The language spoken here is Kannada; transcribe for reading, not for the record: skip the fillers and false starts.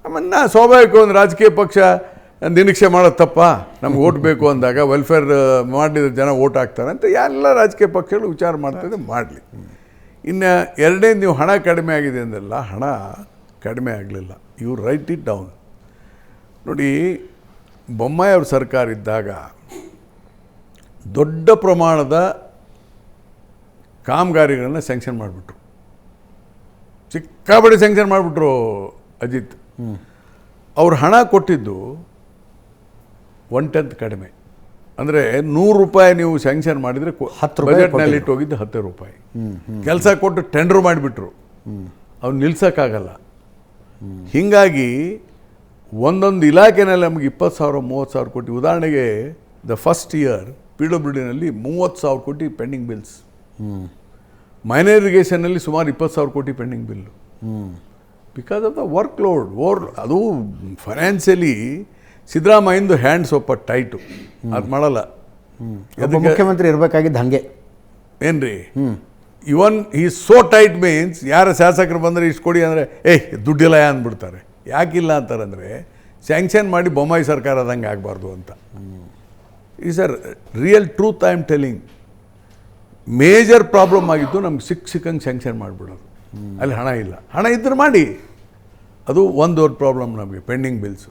ಆಮೇಲೆ ಸ್ವಾಭಾವಿಕ ಒಂದು ರಾಜಕೀಯ ಪಕ್ಷ ನಿರೀಕ್ಷೆ ಮಾಡೋದು ತಪ್ಪ, ನಮ್ಗೆ ಓಟ್ ಬೇಕು ಅಂದಾಗ ವೆಲ್ಫೇರ್ ಮಾಡಿದ ಜನ ಓಟ್ ಹಾಕ್ತಾರೆ ಅಂತ ಎಲ್ಲ ರಾಜಕೀಯ ಪಕ್ಷಗಳು ವಿಚಾರ ಮಾಡ್ತಿದ್ದೆ, ಮಾಡಲಿ. ಇನ್ನು ಎರಡನೇ, ನೀವು ಹಣ ಕಡಿಮೆ ಆಗಿದೆ ಅಂದಲ್ಲ, ಹಣ ಕಡಿಮೆ ಆಗಲಿಲ್ಲ. You write it down. ನೋಡಿ, ಬೊಮ್ಮಾಯಿ ಅವ್ರ ಸರ್ಕಾರ ಇದ್ದಾಗ ದೊಡ್ಡ ಪ್ರಮಾಣದ ಕಾಮಗಾರಿಗಳನ್ನು ಸ್ಯಾಂಕ್ಷನ್ ಮಾಡಿಬಿಟ್ರು, ಸಿಕ್ಕಾಪಟ್ಟೆ ಸ್ಯಾಂಕ್ಷನ್ ಮಾಡಿಬಿಟ್ರು ಅಜಿತ್. ಅವ್ರು ಹಣ ಕೊಟ್ಟಿದ್ದು 1/10 ಕಡಿಮೆ. ಅಂದರೆ 100 ರೂಪಾಯಿ ನೀವು ಸ್ಯಾಂಕ್ಷನ್ ಮಾಡಿದರೆ ಬಜೆಟ್ನಲ್ಲಿ ಇಟ್ಟು ಹೋಗಿದ್ದು 10 ರೂಪಾಯಿ. ಕೆಲಸ ಕೊಟ್ಟು ಟೆಂಡರ್ ಮಾಡಿಬಿಟ್ರು, ಅವ್ನು ನಿಲ್ಸೋಕ್ಕಾಗಲ್ಲ. ಹೀಗಾಗಿ ಒಂದೊಂದು ಇಲಾಖೆನಲ್ಲಿ ನಮಗೆ 20,000 30,000 ಕೋಟಿ. ಉದಾಹರಣೆಗೆ ದ ಫಸ್ಟ್ ಇಯರ್ PWDನಲ್ಲಿ 30,000 ಕೋಟಿ ಪೆಂಡಿಂಗ್ ಬಿಲ್ಸ್. ಮೈನರ್ ಇರಿಗೇಷನ್ನಲ್ಲಿ ಸುಮಾರು 20,000 ಕೋಟಿ pending bill. Because of the work load. ಅದು ಫೈನಾನ್ಷಿಯಲಿ ಸಿದ್ದರಾಮಯ್ಯಂದು ಹ್ಯಾಂಡ್ ಸ್ವಲ್ಪ ಟೈಟು, ಅದು ಮಾಡಲ್ಲ. ಮುಖ್ಯಮಂತ್ರಿ ಇರಬೇಕಾಗಿದ್ದು ಹಾಗೆ ಏನ್ರಿ, ಇವನ್ ಈ ಸೋ ಟೈಟ್ ಮೀನ್ಸ್ ಯಾರ ಶಾಸಕರು ಬಂದರೆ ಇಷ್ಟು ಕೊಡಿ ಅಂದರೆ ದುಡ್ಡಿಲ್ಲ ಅಂದ್ಬಿಡ್ತಾರೆ. ಯಾಕಿಲ್ಲ ಅಂತಾರಂದರೆ ಸ್ಯಾಂಕ್ಷನ್ ಮಾಡಿ ಬೊಮ್ಮಾಯಿ ಸರ್ಕಾರ ಆದಂಗೆ ಆಗಬಾರ್ದು ಅಂತ. Is a real truth I am telling. Major problem ಆಗಿತ್ತು ನಮ್ಗೆ ಸಿಕ್ಕಂಗೆ ಸ್ಯಾಂಕ್ಷನ್ ಮಾಡಿಬಿಡೋದು. ಅಲ್ಲಿ ಹಣ ಇಲ್ಲ, ಹಣ ಇದ್ರೆ ಮಾಡಿ. ಅದು ಒಂದು ದೊಡ್ಡ ಪ್ರಾಬ್ಲಮ್ ನಮಗೆ, ಪೆಂಡಿಂಗ್ ಬಿಲ್ಸು.